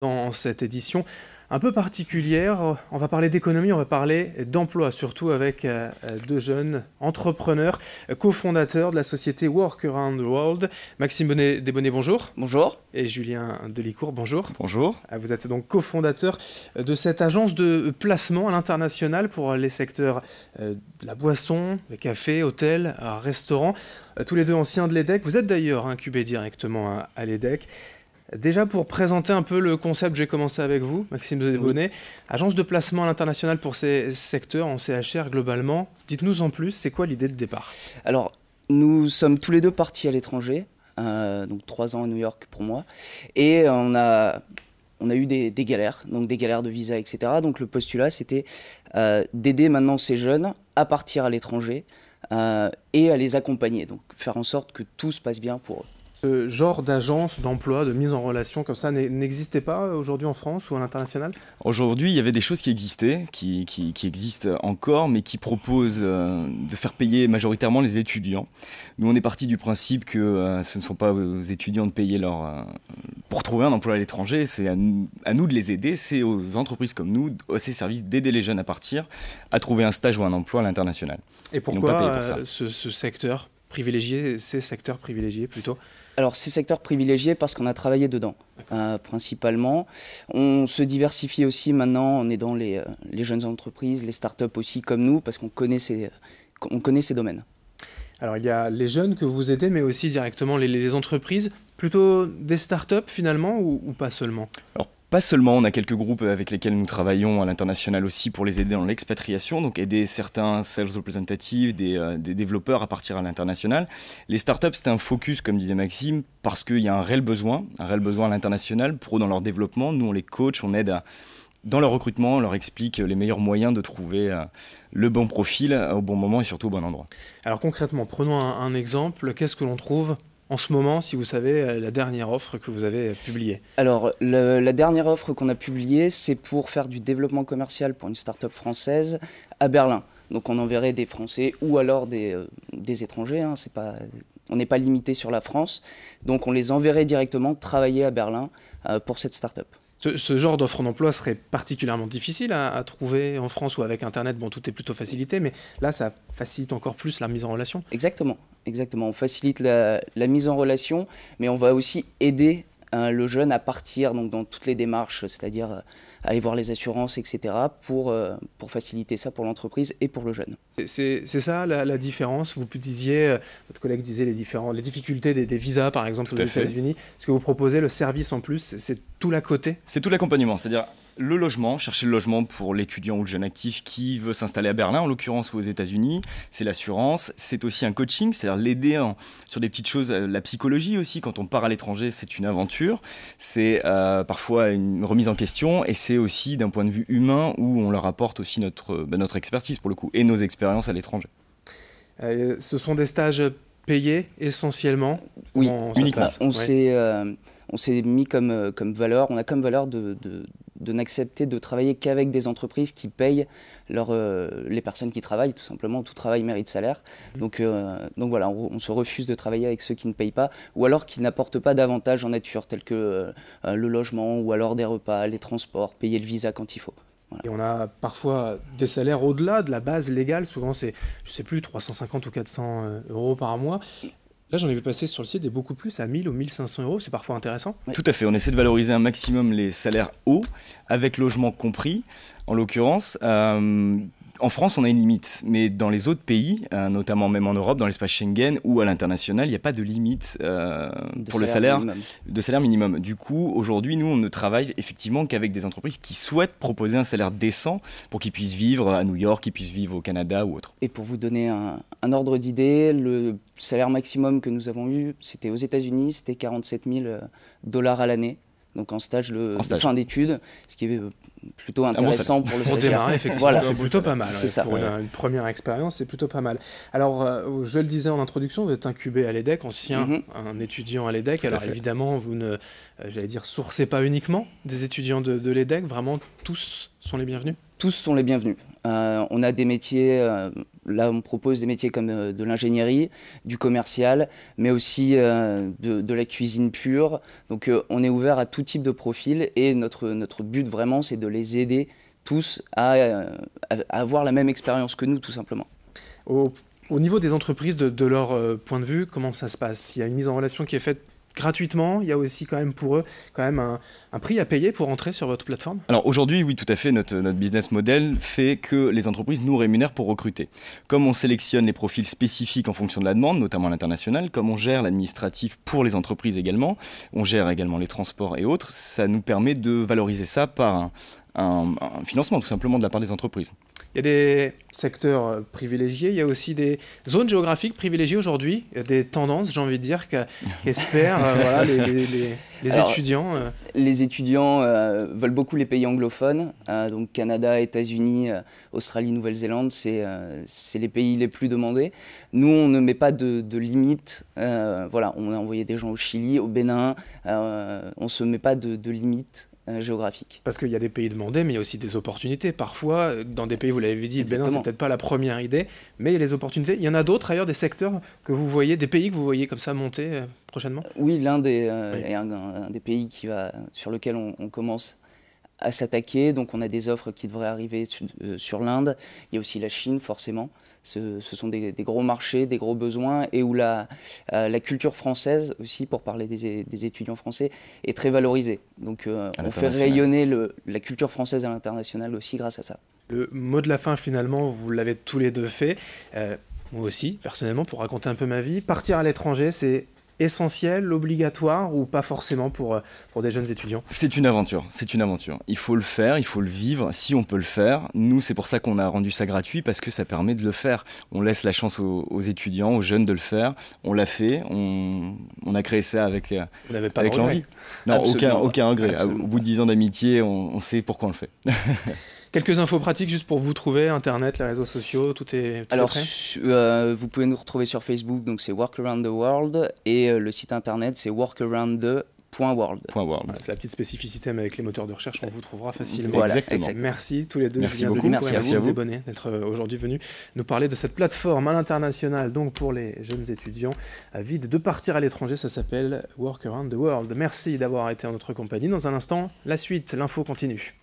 Dans cette édition un peu particulière, on va parler d'économie, on va parler d'emploi, surtout avec deux jeunes entrepreneurs, cofondateurs de la société Work Around the World. Maxime Desbonnets, bonjour. Bonjour. Et Julien Delicourt, bonjour. Bonjour. Vous êtes donc cofondateur de cette agence de placement à l'international pour les secteurs de la boisson, les cafés, hôtels, restaurants. Tous les deux anciens de l'EDEC. Vous êtes d'ailleurs incubés directement à l'EDEC. Déjà, pour présenter un peu le concept, j'ai commencé avec vous, Maxime Desbonnets. Oui. Agence de placement à l'international pour ces secteurs en CHR globalement. Dites-nous en plus, c'est quoi l'idée de départ? Alors, nous sommes tous les deux partis à l'étranger, donc 3 ans à New York pour moi, et on a eu des galères, donc des galères de visa, etc. Donc le postulat, c'était d'aider maintenant ces jeunes à partir à l'étranger et à les accompagner, donc faire en sorte que tout se passe bien pour eux. Ce genre d'agence d'emploi, de mise en relation comme ça n'existait pas aujourd'hui en France ou à l'international? Aujourd'hui, il y avait des choses qui existaient, qui existent encore, mais qui proposent de faire payer majoritairement les étudiants. Nous, on est parti du principe que ce ne sont pas aux étudiants de payer pour trouver un emploi à l'étranger, c'est à nous de les aider, c'est aux entreprises comme nous, à ces services, d'aider les jeunes à partir, à trouver un stage ou un emploi à l'international. Et pourquoi ce secteur privilégié, ces secteurs privilégiés plutôt? Alors, ces secteurs privilégiés parce qu'on a travaillé dedans, principalement. On se diversifie aussi maintenant, on est dans les jeunes entreprises, les startups aussi comme nous, parce qu'on connaît ces domaines. Alors, il y a les jeunes que vous aidez, mais aussi directement les entreprises, plutôt des startups finalement, ou pas seulement? Alors, pas seulement, on a quelques groupes avec lesquels nous travaillons à l'international aussi pour les aider dans l'expatriation, donc aider certains sales representatives, des développeurs à partir à l'international. Les startups, c'est un focus, comme disait Maxime, parce qu'il y a un réel besoin à l'international pour eux dans leur développement. Nous, on les coach, on aide dans leur recrutement, on leur explique les meilleurs moyens de trouver le bon profil au bon moment et surtout au bon endroit. Alors concrètement, prenons un exemple. Qu'est-ce que l'on trouve en ce moment, si vous savez, la dernière offre que vous avez publiée? Alors, la dernière offre qu'on a publiée, c'est pour faire du développement commercial pour une start-up française à Berlin. Donc on enverrait des Français ou alors des étrangers, hein, on n'est pas limité sur la France. Donc on les enverrait directement travailler à Berlin pour cette start-up. Ce genre d'offre d'emploi serait particulièrement difficile à trouver en France ou avec Internet. Bon, tout est plutôt facilité, mais là, ça facilite encore plus la mise en relation. Exactement. On facilite la mise en relation, mais on va aussi aider le jeune à partir donc, dans toutes les démarches, c'est-à-dire aller voir les assurances, etc., pour faciliter ça pour l'entreprise et pour le jeune. C'est ça la différence. Vous disiez, votre collègue disait les difficultés des visas, par exemple, aux États-Unis. Ce que vous proposez, le service en plus, c'est tout l'à côté? C'est tout l'accompagnement, c'est-à-dire le logement, chercher le logement pour l'étudiant ou le jeune actif qui veut s'installer à Berlin, en l'occurrence ou aux États-Unis. C'est l'assurance, c'est aussi un coaching, c'est-à-dire l'aider sur des petites choses, la psychologie aussi. Quand on part à l'étranger, c'est une aventure, c'est parfois une remise en question et c'est aussi d'un point de vue humain où on leur apporte aussi notre expertise pour le coup et nos expériences à l'étranger. Ce sont des stages payés essentiellement? Oui, uniquement. On s'est mis comme valeur, on a comme valeur de n'accepter de travailler qu'avec des entreprises qui payent les personnes qui travaillent, tout simplement. Tout travail mérite salaire. Donc voilà, on se refuse de travailler avec ceux qui ne payent pas ou alors qui n'apportent pas d'avantages en nature, tels que le logement ou alors des repas, les transports, payer le visa quand il faut. Voilà. Et on a parfois des salaires au-delà de la base légale. Souvent, c'est, je ne sais plus, 350 ou 400 euros par mois. Là, j'en ai vu passer sur le site et beaucoup plus, à 1000 ou 1500 euros. C'est parfois intéressant. Oui. Tout à fait. On essaie de valoriser un maximum les salaires hauts, avec logement compris, en l'occurrence. En France, on a une limite, mais dans les autres pays, notamment même en Europe, dans l'espace Schengen ou à l'international, il n'y a pas de limite pour le salaire minimum. Du coup, aujourd'hui, nous, on ne travaille effectivement qu'avec des entreprises qui souhaitent proposer un salaire décent pour qu'ils puissent vivre à New York, qu'ils puissent vivre au Canada ou autre. Et pour vous donner un ordre d'idée, le salaire maximum que nous avons eu, c'était aux États-Unis, c'était 47 000 $ à l'année. Donc en stage de fin d'études, ce qui est plutôt intéressant pour le stagiaire. Pour démarrer, effectivement, voilà, c'est plutôt pas mal. C'est ça. Pour une première expérience, c'est plutôt pas mal. Alors, je le disais en introduction, vous êtes incubé à l'EDEC, un étudiant à l'EDEC. Alors évidemment, vous ne, sourcez pas uniquement des étudiants de l'EDEC, vraiment tous sont les bienvenus? Tous sont les bienvenus. On a des métiers, là, on propose des métiers comme de l'ingénierie, du commercial, mais aussi de la cuisine pure. Donc on est ouvert à tout type de profil et notre but vraiment, c'est de les aider tous à avoir la même expérience que nous, tout simplement. Au niveau des entreprises, de leur point de vue, comment ça se passe? Il y a une mise en relation qui est faite gratuitement, il y a aussi quand même pour eux un prix à payer pour entrer sur votre plateforme? Alors aujourd'hui, oui, tout à fait, notre business model fait que les entreprises nous rémunèrent pour recruter. Comme on sélectionne les profils spécifiques en fonction de la demande, notamment à l'international, comme on gère l'administratif pour les entreprises également, on gère également les transports et autres, ça nous permet de valoriser ça par un financement tout simplement de la part des entreprises. Il y a des secteurs privilégiés, il y a aussi des zones géographiques privilégiées aujourd'hui, des tendances, j'ai envie de dire, qu'espèrent voilà, les étudiants. Les étudiants veulent beaucoup les pays anglophones, donc Canada, États-Unis, Australie, Nouvelle-Zélande, c'est les pays les plus demandés. Nous, on ne met pas de limites. Voilà, on a envoyé des gens au Chili, au Bénin, on ne se met pas de limites géographique. Parce qu'il y a des pays demandés, mais il y a aussi des opportunités. Parfois, dans des pays, vous l'avez dit, le Bénin, c'est peut-être pas la première idée, mais il y a des opportunités. Il y en a d'autres ailleurs, des secteurs que vous voyez, des pays que vous voyez comme ça monter prochainement? Oui, l'Inde est un des pays sur lequel on commence à s'attaquer. Donc on a des offres qui devraient arriver sur l'Inde. Il y a aussi la Chine, forcément. Ce sont des gros marchés, des gros besoins, et où la culture française aussi, pour parler des étudiants français, est très valorisée. Donc on fait rayonner la culture française à l'international aussi grâce à ça. Le mot de la fin, finalement, vous l'avez tous les deux fait. Moi aussi, personnellement, pour raconter un peu ma vie, partir à l'étranger, c'est essentiel, obligatoire ou pas forcément pour des jeunes étudiants? C'est une aventure, c'est une aventure. Il faut le faire, il faut le vivre, si on peut le faire. Nous, c'est pour ça qu'on a rendu ça gratuit, parce que ça permet de le faire. On laisse la chance aux étudiants, aux jeunes de le faire. On l'a fait, on a créé ça avec l'envie. Non, aucun regret. Absolument. Au bout de 10 ans d'amitié, on sait pourquoi on le fait. Quelques infos pratiques juste pour vous trouver, Internet, les réseaux sociaux, tout est prêt. Vous pouvez nous retrouver sur Facebook, donc c'est Work Around the World, et le site internet c'est workaroundthe.world. Voilà, c'est la petite spécificité, mais avec les moteurs de recherche, on vous trouvera facilement. Voilà, exactement. Merci tous les deux. Merci beaucoup. Merci à vous d'être aujourd'hui venus nous parler de cette plateforme à l'international, donc pour les jeunes étudiants avides de partir à l'étranger. Ça s'appelle Work Around the World. Merci d'avoir été en notre compagnie. Dans un instant, la suite, l'info continue.